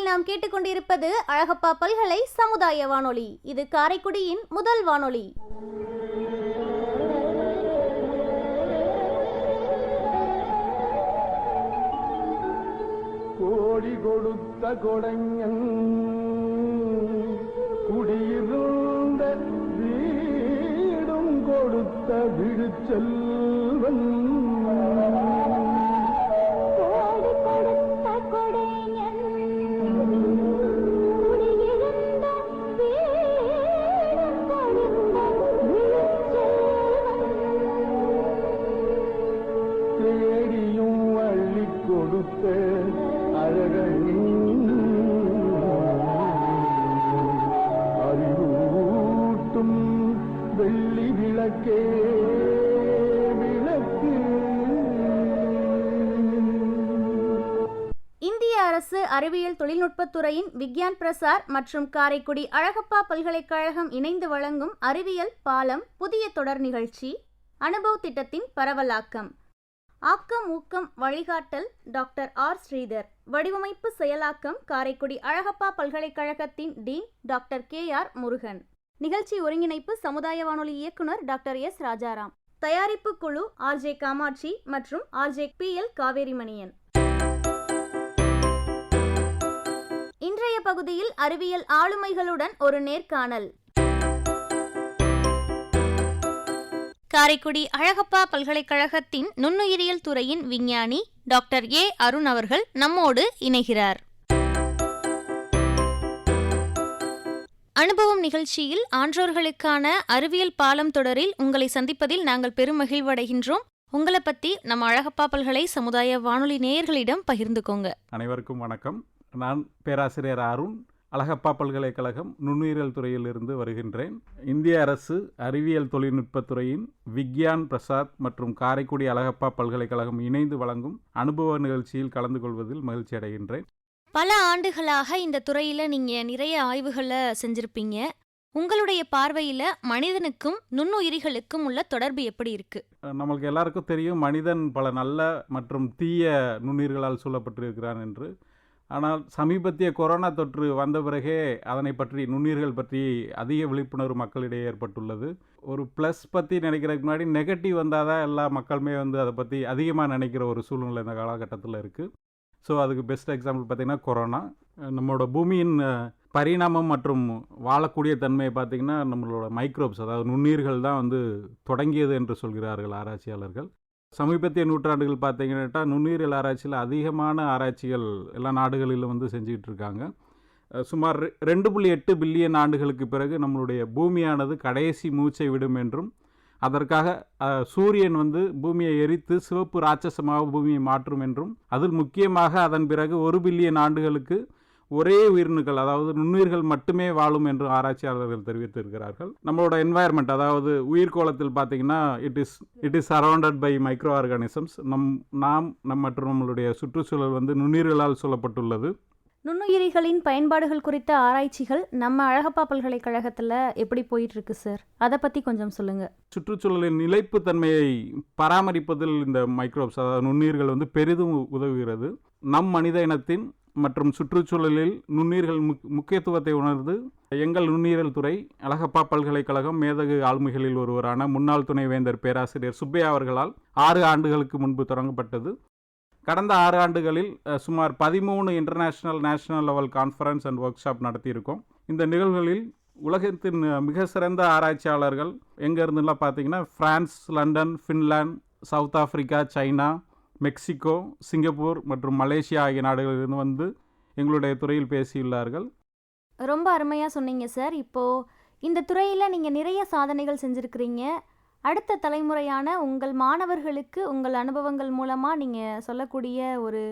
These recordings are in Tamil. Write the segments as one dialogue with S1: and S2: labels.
S1: நாம் கேட்டுக்கொண்டிருப்பது அழகப்பா பல்கலை சமுதாய வானொலி. இது காரைக்குடியின் முதல் வானொலி.
S2: கோடி கொடுத்த கொடைஞன் குடியிருந்த வீடும் கொடுத்த விழுச்செல்வன் தேடியும் அள்ளி கொடுத்த அறிவூட்டும் வெள்ளி விளக்கே விளக்கு.
S1: இந்திய அரசு அறிவியல் தொழில்நுட்பத்துறையின் விக்யான் பிரசார் மற்றும் காரைக்குடி அழகப்பா பல்கலைக்கழகம் இணைந்து வழங்கும் அறிவியல் பாலம் புதிய தொடர் நிகழ்ச்சி அனுபவ் திட்டத்தின் பரவலாக்கம். ஆக்கம் ஊக்கம் வழிகாட்டல் டாக்டர் ஆர் ஸ்ரீதர். வடிவமைப்பு செயலாக்கம் காரைக்குடி அழகப்பா பல்கலைக்கழகத்தின் டீன் டாக்டர் KR முருகன். நிகழ்ச்சி ஒருங்கிணைப்பு சமுதாய வானொலி இயக்குனர் டாக்டர் S ராஜாராம். தயாரிப்பு குழு RJ காமாட்சி மற்றும் RJ PL காவேரிமணியன். இன்றைய பகுதியில் அறிவியல் ஆளுமைகளுடன் ஒரு நேர்காணல். காரைக்குடி அழகப்பா பல்கலைக்கழகத்தின் நுண்ணுயிரியல் துறையின் விஞ்ஞானி டாக்டர் A அருண் அவர்கள் நம்மோடு இணைகிறார். அனுபவம் நிகழ்ச்சியில் ஆன்றோர்களுக்கான அறிவியல் பாலம் தொடரில் உங்களை சந்திப்பதில் நாங்கள் பெரும் மகிழ்வடைகின்றோம். உங்களை பத்தி நம்ம அழகப்பா பல்கலை சமுதாய வானொலி நேயர்களிடம் பகிர்ந்துக்கோங்க.
S3: அனைவருக்கும் வணக்கம். நான் பேராசிரியர் அருண், அழகப்பா பல்கலைக்கழகம் நுண்ணுயிரியல் துறையிலிருந்து வருகின்றேன். இந்திய அரசு அறிவியல் தொழில்நுட்பத்துறையின் விக்யான் பிரசாத் மற்றும் காரைக்குடி அழகப்பா பல்கலைக்கழகம் இணைந்து வழங்கும் அனுபவ நிகழ்ச்சியில் கலந்து கொள்வதில் மகிழ்ச்சி அடைகின்றேன்.
S1: பல ஆண்டுகளாக இந்த துறையில நீங்க நிறைய ஆய்வுகளை செஞ்சிருப்பீங்க. உங்களுடைய பார்வையில மனிதனுக்கும் நுண்ணுயிரிகளுக்கும் உள்ள தொடர்பு எப்படி இருக்கு?
S3: நம்மளுக்கு எல்லாருக்கும் தெரியும், மனிதன் பல நல்ல மற்றும் தீய நுண்ணுயிர்களால் சூழப்பட்டிருக்கிறான் என்று. ஆனால் சமீபத்திய கொரோனா தொற்று வந்த பிறகே அதனை பற்றி நுண்ணுயிர்கள் பற்றி அதிக விழிப்புணர்வு மக்களிடையே ஏற்பட்டுள்ளது. ஒரு ப்ளஸ் பற்றி நினைக்கிறதுக்கு முன்னாடி நெகட்டிவ் வந்தால் தான் எல்லா மக்களுமே அதை பற்றி அதிகமாக நினைக்கிற ஒரு சூழ்நிலை இந்த காலகட்டத்தில் இருக்குது. ஸோ அதுக்கு பெஸ்ட் எக்ஸாம்பிள் பார்த்திங்கன்னா கொரோனா. நம்மளோட பூமியின் பரிணாமம் மற்றும் வாழக்கூடிய தன்மையை பார்த்திங்கன்னா நம்மளோட மைக்ரோப்ஸ், அதாவது நுண்ணுயிர்கள் தான் தொடங்கியது என்று சொல்கிறார்கள் ஆராய்ச்சியாளர்கள். சமீபத்திய நூற்றாண்டுகள் பார்த்தீங்கன்னா நுண்ணுயிரியல் ஆராய்ச்சியில் அதிகமான ஆராய்ச்சிகள் எல்லா நாடுகளிலும் செஞ்சுக்கிட்டு இருக்காங்க. சுமார் 2.8 பில்லியன் ஆண்டுகளுக்கு பிறகு நம்மளுடைய பூமியானது கடைசி மூச்சை விடும் என்றும், அதற்காக சூரியன் பூமியை எரித்து சிவப்பு ராட்சசமாக பூமியை மாற்றும் என்றும், அதில் முக்கியமாக அதன் பிறகு 1 பில்லியன் ஆண்டுகளுக்கு ஒரே உயிரணுக்கள், அதாவது நுண்ணுயிர்கள் மட்டுமே வாழும் என்று ஆராய்ச்சியாளர்கள் தெரிவித்திருக்கிறார்கள். நம்மளோட என்வாயர்மெண்ட், அதாவது உயிர்கோளத்தில் பார்த்தீங்கன்னா it is surrounded by micro organisms. நாம் மற்றும் நம்மளுடைய சுற்றுச்சூழல் நுண்ணுயிர்களால் சூழப்பட்டுள்ளது.
S1: நுண்ணுயிரிகளின் பயன்பாடுகள் குறித்த ஆராய்ச்சிகள் நம்ம அழகப்பா பல்கலைக்கழகத்தில் எப்படி போயிட்டு இருக்கு சார்? அதை பற்றி கொஞ்சம் சொல்லுங்கள்.
S3: சுற்றுச்சூழலின் நிலைப்பு தன்மையை பராமரிப்பதில் இந்த மைக்ரோப்ஸ், அதாவது நுண்ணுயிர்கள் பெரிதும் உதவுகிறது. நம் மனித இனத்தின் மற்றும் சுற்றுச்சூழலில் நுண்ணுயிர்கள் முக்கியத்துவத்தை உணர்ந்து எங்கள் நுண்ணுயிரியல் துறை அழகப்பா பல்கலைக்கழகம் மேதகு ஆளுமைகளில் ஒருவரான முன்னாள் துணைவேந்தர் பேராசிரியர் சுப்பையா அவர்களால் 6 ஆண்டுகளுக்கு முன்பு தொடங்கப்பட்டது. கடந்த 6 ஆண்டுகளில் சுமார் 13 international national level conference and workshop நடத்தியிருக்கோம். இந்த நிகழ்வுகளில் உலகத்தின் மிக சிறந்த ஆராய்ச்சியாளர்கள் எங்கேருந்துலாம் பார்த்தீங்கன்னா France, London, Finland, South Africa, China, Mexico, Singapore மற்றும் மலேசியா ஆகிய நாடுகளிலிருந்து எங்களுடைய துறையில் பேசியுள்ளார்கள்.
S1: ரொம்ப அருமையாக சொன்னீங்க சார். இப்போது இந்த துறையில் நீங்கள் நிறைய சாதனைகள் செஞ்சுருக்கிறீங்க. அடுத்த தலைமுறையான உங்கள் மாணவர்களுக்கு உங்கள் அனுபவங்கள் மூலமாக நீங்கள் சொல்லக்கூடிய ஒரு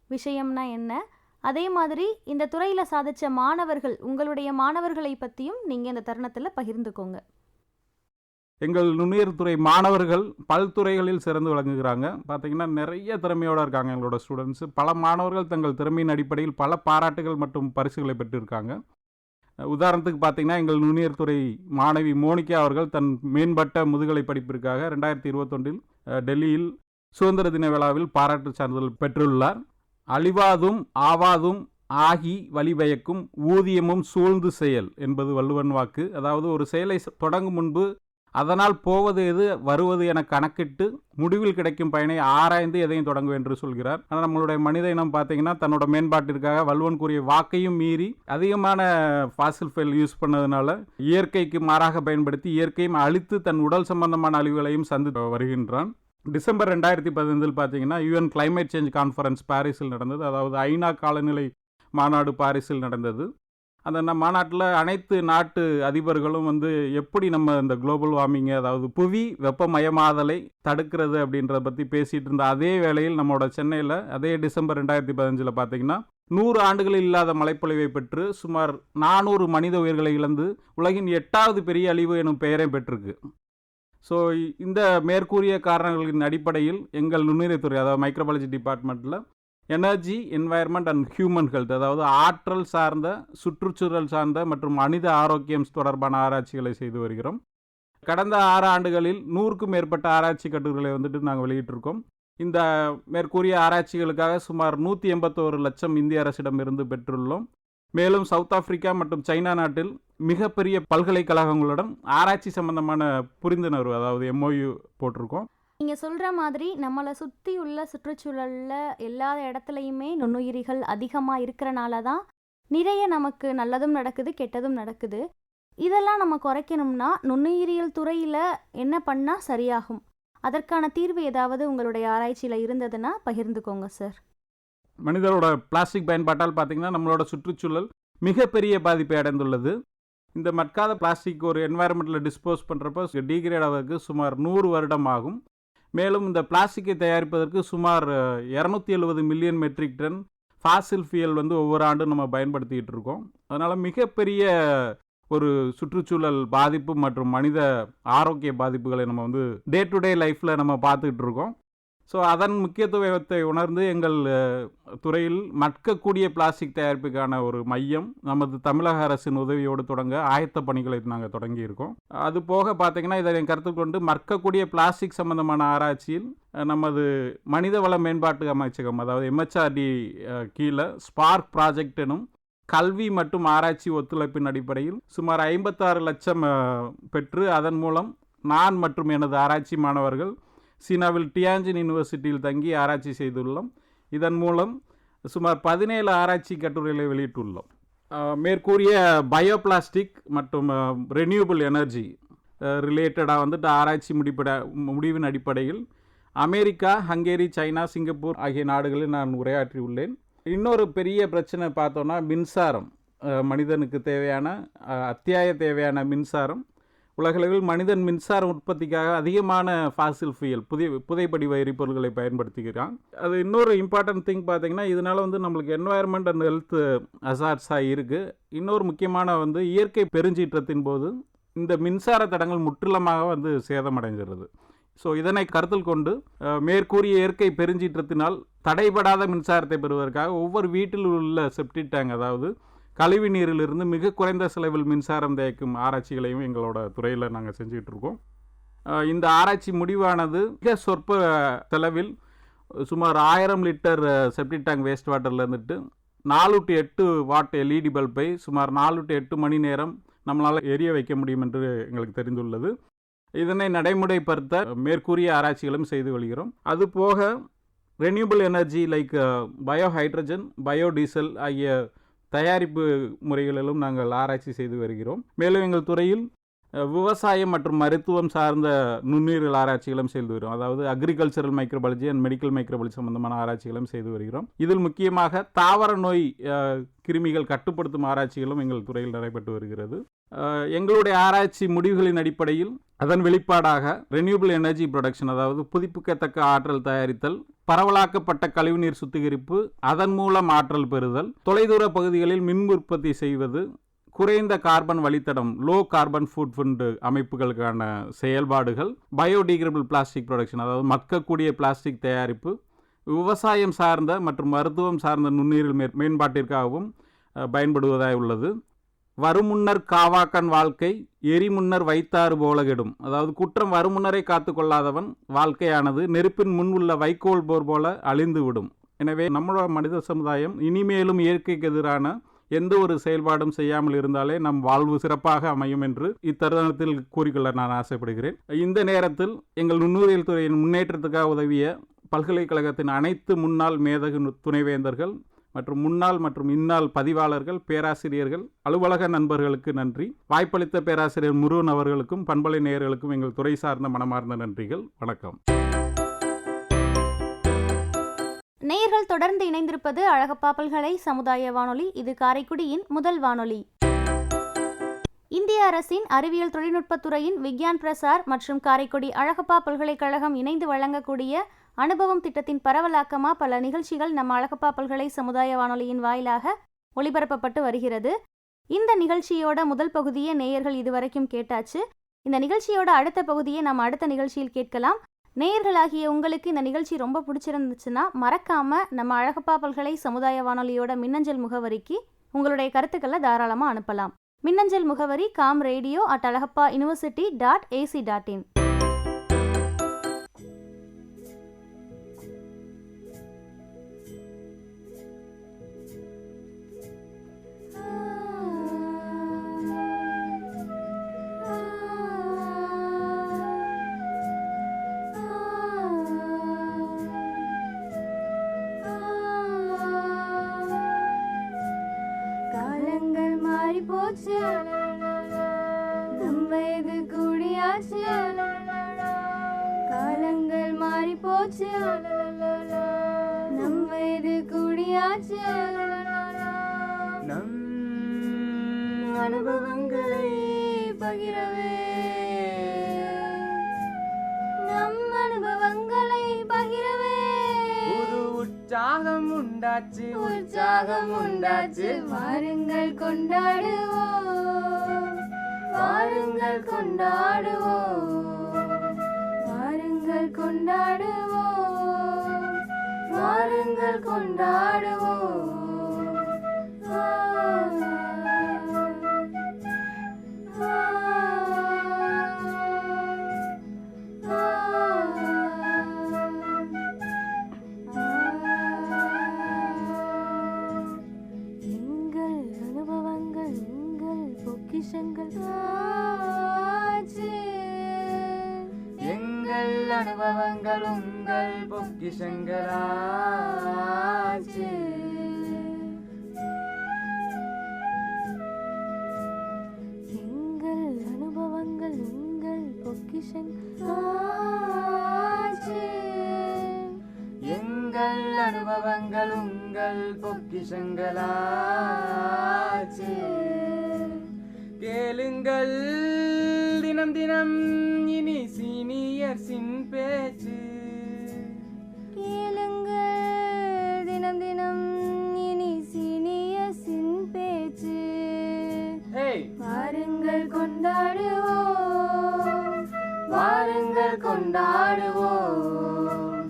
S1: விஷயம்னா என்ன? அதே மாதிரி இந்த துறையில் சாதித்த மாணவர்கள், உங்களுடைய மாணவர்களை பற்றியும் நீங்கள் இந்த தருணத்தில் பகிர்ந்துக்கோங்க.
S3: எங்கள் நுண்ணுயிர் துறை மாணவர்கள் பல்துறைகளில் சிறந்து விளங்குகிறாங்க. பார்த்திங்கன்னா நிறைய திறமையோடு இருக்காங்க எங்களோட ஸ்டூடெண்ட்ஸு. பல மாணவர்கள் தங்கள் திறமையின் அடிப்படையில் பல பாராட்டுகள் மற்றும் பரிசுகளை பெற்றிருக்காங்க. உதாரணத்துக்கு பார்த்திங்கன்னா எங்கள் நுண்ணுயிர் துறை மாணவி மோனிகா அவர்கள் தன் மேம்பட்ட முதுகலை படிப்பிற்காக 2021 டெல்லியில் சுதந்திர தின விழாவில் பாராட்டு சான்றிதழ் பெற்றுள்ளார். அழிவாதும் ஆவாதும் ஆகி வழிபயக்கும் ஊதியமும் சூழ்ந்து செயல் என்பது வள்ளுவன் வாக்கு. அதாவது ஒரு செயலை தொடங்கும் முன்பு அதனால் போவது எது வருவது என கணக்கிட்டு முடிவில் கிடைக்கும் பயனை ஆராய்ந்து எதையும் தொடங்கும் என்று சொல்கிறார். ஆனால் நம்மளுடைய மனித இனம் பார்த்தீங்கன்னா தன்னோட மேம்பாட்டிற்காக வள்ளுவன் கூறிய வாக்கையும் மீறி அதிகமான ஃபாசில் ஃபுயல் யூஸ் பண்ணதுனால இயற்கைக்கு மாறாக பயன்படுத்தி இயற்கையும் அழித்து தன் உடல் சம்பந்தமான அழிவுகளையும் சந்தித்து வருகின்றான். டிசம்பர் 2015 பார்த்தீங்கன்னா யூஎன் கிளைமேட் சேஞ்ச் கான்ஃபரன்ஸ் பாரிஸில் நடந்தது. அதாவது ஐநா காலநிலை மாநாடு பாரிஸில் நடந்தது. அந்த மாநாட்டில் அனைத்து நாட்டு அதிபர்களும் எப்படி நம்ம இந்த குளோபல் வார்மிங்கை, அதாவது புவி வெப்பமயமாதலை தடுக்கிறது அப்படின்றத பற்றி பேசிகிட்டு இருந்த அதே வேளையில் நம்மளோட சென்னையில் அதே டிசம்பர் 2015 பார்த்தீங்கன்னா 100 ஆண்டுகளில் இல்லாத மழைப்பொழிவை பெற்று சுமார் 400 மனித உயிர்களை இழந்து உலகின் 8வது பெரிய அழிவு எனும் பெயரை பெற்றிருக்கு. ஸோ இந்த மேற்கூறிய காரணங்களின் அடிப்படையில் எங்கள் நுண்ணுயிரித்துறை, அதாவது மைக்ரோபாலஜி டிபார்ட்மெண்ட்டில் energy, environment and human health, அதாவது ஆற்றல் சார்ந்த, சுற்றுச்சூழல் சார்ந்த மற்றும் மனித ஆரோக்கியம் தொடர்பான ஆராய்ச்சிகளை செய்து வருகிறோம். கடந்த 6 ஆண்டுகளில் 100க்கும் மேற்பட்ட ஆராய்ச்சி கட்டுரைகளை நாங்கள் வெளியிட்டிருக்கோம். இந்த மேற்கூறிய ஆராய்ச்சிகளுக்காக சுமார் 181 லட்சம் இந்திய அரசிடமிருந்து பெற்றுள்ளோம். மேலும் சவுத் ஆப்பிரிக்கா மற்றும் சைனா நாட்டில் மிகப்பெரிய பல்கலைக்கழகங்களுடன் ஆராய்ச்சி சம்பந்தமான புரிந்துணர்வு, அதாவது MOU போட்டிருக்கோம்.
S1: நீங்கள் சொல்கிற மாதிரி நம்மளை சுற்றி உள்ள சுற்றுச்சூழலில் எல்லா இடத்துலையுமே நுண்ணுயிரிகள் அதிகமாக இருக்கிறனால தான் நிறைய நமக்கு நல்லதும் நடக்குது, கெட்டதும் நடக்குது. இதெல்லாம் நம்ம குறைக்கணும்னா நுண்ணுயிரியல் துறையில் என்ன பண்ணால் சரியாகும்? அதற்கான தீர்வு ஏதாவது உங்களுடைய ஆராய்ச்சியில் இருந்ததுன்னா பகிர்ந்துக்கோங்க சார்.
S3: மனிதரோட பிளாஸ்டிக் பயன்பாட்டால் பார்த்திங்கன்னா நம்மளோட சுற்றுச்சூழல் மிகப்பெரிய பாதிப்பை அடைந்துள்ளது. இந்த மட்காத பிளாஸ்டிக் ஒரு என்வாயர்மெண்ட்டில் டிஸ்போஸ் பண்ணுறப்போ டீக்ரேட் ஆவதற்கு சுமார் 100 வருடம் ஆகும். மேலும் இந்த பிளாஸ்டிக்கை தயாரிப்பதற்கு சுமார் 270 மில்லியன் மெட்ரிக் டன் ஃபாசில் ஃபியல் ஒவ்வொரு ஆண்டும் நம்ம பயன்படுத்திக்கிட்டு இருக்கோம். அதனால் மிகப்பெரிய ஒரு சுற்றுச்சூழல் பாதிப்பு மற்றும் மனித ஆரோக்கிய பாதிப்புகளை நம்ம டே டு டே லைஃப்பில் நம்ம பார்த்துக்கிட்டு இருக்கோம். ஸோ அதன் முக்கியத்துவத்தை உணர்ந்து எங்கள் துறையில் மட்கக்கூடிய பிளாஸ்டிக் தயாரிப்புக்கான ஒரு மையம் நமது தமிழக அரசின் உதவியோடு தொடங்க ஆயத்த பணிகளை நாங்கள் தொடங்கியிருக்கோம். அது போக பார்த்திங்கன்னா இதை கருத்தில் கொண்டு மட்கக்கூடிய பிளாஸ்டிக் சம்பந்தமான ஆராய்ச்சியில் நமது மனிதவள மேம்பாட்டு அமைச்சகம், அதாவது MHRD கீழே ஸ்பார்க் ப்ராஜெக்ட் எனும் கல்வி மற்றும் ஆராய்ச்சி ஒத்துழைப்பின் அடிப்படையில் சுமார் 56 லட்சம் பெற்று அதன் மூலம் நான் மற்றும் எனது ஆராய்ச்சி மாணவர்கள் சீனாவில் டியான்ஜின் யூனிவர்சிட்டியில் தங்கி ஆராய்ச்சி செய்துள்ளோம். இதன் மூலம் சுமார் 17 ஆராய்ச்சி கட்டுரைகளை வெளியிட்டுள்ளோம். மேற்கூறிய பயோபிளாஸ்டிக் மற்றும் ரெனியூபிள் எனர்ஜி ரிலேட்டடாக ஆராய்ச்சி முடிவின் அடிப்படையில் அமெரிக்கா, ஹங்கேரி, சைனா, சிங்கப்பூர் ஆகிய நாடுகளில் நான் உரையாற்றியுள்ளேன். இன்னொரு பெரிய பிரச்சனை பார்த்தோன்னா மின்சாரம். மனிதனுக்கு தேவையான தேவையான மின்சாரம். உலகளவில் மனிதன் மின்சார உற்பத்திக்காக அதிகமான ஃபாசில் ஃபியல் புதைப்படிவ எரிபொருள்களை பயன்படுத்திக்கிறான். அது இன்னொரு இம்பார்ட்டன்ட் திங் பார்த்திங்கன்னா இதனால் நம்மளுக்கு என்வாயர்மெண்ட் அண்ட் ஹெல்த் அசார்ட்ஸாக இருக்குது. இன்னொரு முக்கியமான இயற்கை பெருஞ்சீற்றத்தின் போது இந்த மின்சார தடங்கள் முற்றிலுமாக சேதமடைஞ்சிருது. ஸோ இதனை கருத்தில் கொண்டு மேற்கூறிய இயற்கை பெருஞ்சீற்றத்தினால் தடைபடாத மின்சாரத்தை பெறுவதற்காக ஒவ்வொரு வீட்டில் உள்ள செப்டிக் டேங்க், அதாவது கழிவு நீரிலிருந்து மிக குறைந்த செலவில் மின்சாரம் தயாரிக்கும் ஆராய்ச்சிகளையும் எங்களோட துறையில் நாங்கள் செஞ்சுக்கிட்டு இருக்கோம். இந்த ஆராய்ச்சி முடிவானது மிக சொற்ப செலவில் சுமார் 1000 லிட்டர் செப்டிக் டேங்க் வேஸ்ட் வாட்டர்லேருந்துட்டு 4 to 8 வாட் LED பல்பை சுமார் 4 to 8 மணி நேரம் நம்மளால் எரிய வைக்க முடியும் என்று எங்களுக்கு தெரிந்துள்ளது. இதனை நடைமுறைப்படுத்த மேற்கூறிய ஆராய்ச்சிகளும் செய்து வருகிறோம். அதுபோக ரெனியூபிள் எனர்ஜி லைக் பயோஹைட்ரஜன், பயோடீசல் ஆகிய தயாரிப்பு முறைகளிலும் நாங்கள் ஆராய்ச்சி செய்து வருகிறோம். மேலும் எங்கள் துறையில் விவசாயம் மற்றும் மருத்துவம் சார்ந்த நுண்ணுயிர்கள் ஆராய்ச்சிகளும் செய்து வருகிறோம். அதாவது agricultural microbiology and medical microbiology சம்பந்தமான ஆராய்ச்சிகளும் செய்து வருகிறோம். இதில் முக்கியமாக தாவர நோய் கிருமிகள் கட்டுப்படுத்தும் ஆராய்ச்சிகளும் எங்கள் துறையில் நடைபெற்று வருகிறது. எங்களுடைய ஆராய்ச்சி முடிவுகளின் அடிப்படையில் அதன் வெளிப்பாடாக ரெனியூபிள் எனர்ஜி ப்ரொடக்ஷன், அதாவது புதுப்பிக்கத்தக்க ஆற்றல் தயாரித்தல், பரவலாக்கப்பட்ட கழிவுநீர் சுத்திகரிப்பு, அதன் மூலம் ஆற்றல் பெறுதல், தொலைதூர பகுதிகளில் மின் உற்பத்தி செய்வது, குறைந்த கார்பன் வழித்தடம் லோ கார்பன் ஃபுட் அமைப்புகளுக்கான செயல்பாடுகள், பயோடிகிரேடபிள் பிளாஸ்டிக் ப்ரொடக்ஷன், அதாவது மக்கக்கூடிய பிளாஸ்டிக் தயாரிப்பு, விவசாயம் சார்ந்த மற்றும் மருத்துவம் சார்ந்த நுண்ணுயிர்கள் மேம்பாட்டிற்காகவும் பயன்படுவதாய் உள்ளது. வருமுன்னர் காவாக்கன் வாழ்க்கை எரிமுன்னர் வைத்தாறு போல கெடும். அதாவது குற்றம் வருமுன்னரை காத்து கொள்ளாதவன் வாழ்க்கையானது நெருப்பின் முன் உள்ள வைக்கோல் போர் போல அழிந்து விடும் எனவே நம்மளோட மனித சமுதாயம் இனிமேலும் இயற்கைக்கு எதிரான எந்த ஒரு செயல்பாடும் செய்யாமல் இருந்தாலே நம் வாழ்வு சிறப்பாக அமையும் என்று இத்தருணத்தில் கூறிக்கொள்ள நான் ஆசைப்படுகிறேன். இந்த நேரத்தில் எங்கள் நுண்ணுயிரியல் துறையின் முன்னேற்றத்துக்காக உதவிய பல்கலைக்கழகத்தின் அனைத்து முன்னாள் மேதகு துணைவேந்தர்கள் மற்றும் முன்னாள் மற்றும் இந்நாள் பதிவாளர்கள், பேராசிரியர்கள், அலுவலக நண்பர்களுக்கு நன்றி. வாய்ப்பளித்த பேராசிரியர் முருகன் அவர்களுக்கும் பண்பலை நேயர்களுக்கும் எங்கள் துறை சார்ந்த மனமார்ந்த நன்றிகள். வணக்கம்.
S1: நேயர்கள் தொடர்ந்து இணைந்திருப்பது அழகப்பா பல்கலை சமுதாய வானொலி. இது காரைக்குடியின் முதல் வானொலி. இந்திய அரசின் அறிவியல் தொழில்நுட்பத்துறையின் விக்யான் பிரசார் மற்றும் காரைக்குடி அழகப்பா பல்கலைக்கழகம் இணைந்து வழங்கக்கூடிய அனுபவம் திட்டத்தின் பரவலாக்கமாக பல நிகழ்ச்சிகள் நம்ம அழகப்பா பல்கலை சமுதாய வானொலியின் வாயிலாக ஒளிபரப்பப்பட்டு வருகிறது. இந்த நிகழ்ச்சியோட முதல் பகுதியை நேயர்கள் இதுவரைக்கும் கேட்டாச்சு. இந்த நிகழ்ச்சியோட அடுத்த பகுதியை நம்ம அடுத்த நிகழ்ச்சியில் கேட்கலாம். நேயர்களாகிய உங்களுக்கு இந்த நிகழ்ச்சி ரொம்ப பிடிச்சிருந்துச்சுன்னா மறக்காமல் நம்ம அழகப்பா பல்கலை சமுதாய வானொலியோட மின்னஞ்சல் முகவரிக்கு உங்களுடைய கருத்துக்களை தாராளமாக அனுப்பலாம். மின்னஞ்சல் முகவரி kamradio@alagappauniversity.ac.in.
S4: நம்ம இது கூடியாச்சு, காலங்கள் மாறி போச்சு, நம்ம இது கூடியாச்சு, நம் அனுபவங்களை பகிரவே, நம் அனுபவங்களை பகிரவே
S5: புது உற்சாகம் உண்டாச்சு,
S4: உற்சாகம் உண்டாச்சு. வாருங்கள் கொண்டாடுவோம், வாருங்கள் கொண்டாடுவோம், வாருங்கள் கொண்டாடுவோம், வாருங்கள் கொண்டாடுவோம்.
S5: எங்கள் அனுபவங்கள் உங்கள் பொக்கிஷங்களாச்சு.
S4: எங்கள் அனுபவங்கள் உங்கள் பொக்கிஷங்களாச்சு.
S5: எங்கள் அனுபவங்கள் உங்கள் பொக்கிஷங்களாச்சு. கேளுங்கள் தினம் தினம் இனி சீனியர்ஸின் பேச்சு,
S4: கேளுங்கள் தினம் தினம் இனி சீனியர்ஸின் பேச்சு. வாருங்கள் கொண்டாடுவோம், வாருங்கள் கொண்டாடுவோம்,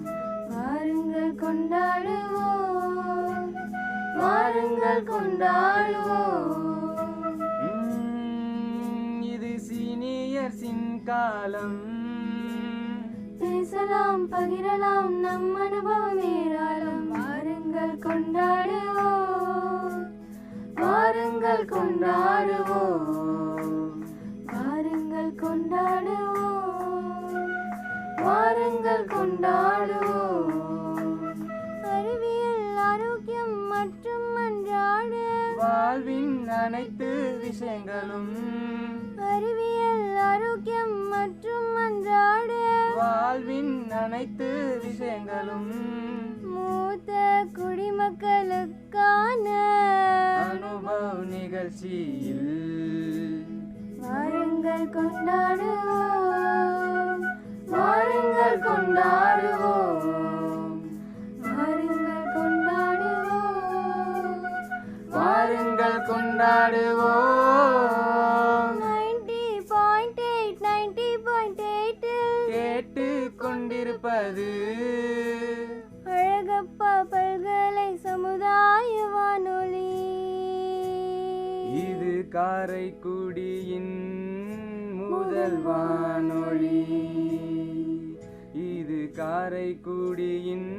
S4: வாருங்கள் கொண்டாடுவோம், வாருங்கள் கொண்டாடுவோம்.
S5: சீனியர்ஸின் காலம்,
S4: பேசலாம் பகிரலாம் நம் அனுபவம் ஏராளம். வாருங்கள் கொண்டாடுவோம், வாருங்கள் கொண்டாடுவோம், வாருங்கள் கொண்டாடுவோம், வாருங்கள் கொண்டாடுவோம். அறிவியல் ஆரோக்கியம் மற்றும் அன்றாட
S5: வாழ்வின் அனைத்து விஷயங்களும்,
S4: அறிவியல் ஆரோக்கியம் மற்றும் அன்றாட
S5: வாழ்வின் அனைத்து விஷயங்களும்,
S4: மூத்த குடிமக்களுக்கான
S5: அனுபவ நிகழ்ச்சியில்
S4: வாருங்கள் கொண்டாடுவோம், வாருங்கள் கொண்டாடுவோம், வாருங்கள் கொண்டாடுவோம்,
S5: வாருங்கள் கொண்டாடுவோம்.
S4: 90.8 90.8
S5: கேட்டு கொண்டிருப்பது
S4: அழகப்பா பல்கலை சமுதாய வானொலி.
S5: இது காரைக்குடியின் முதல் வானொலி, இது காரைக்குடியின்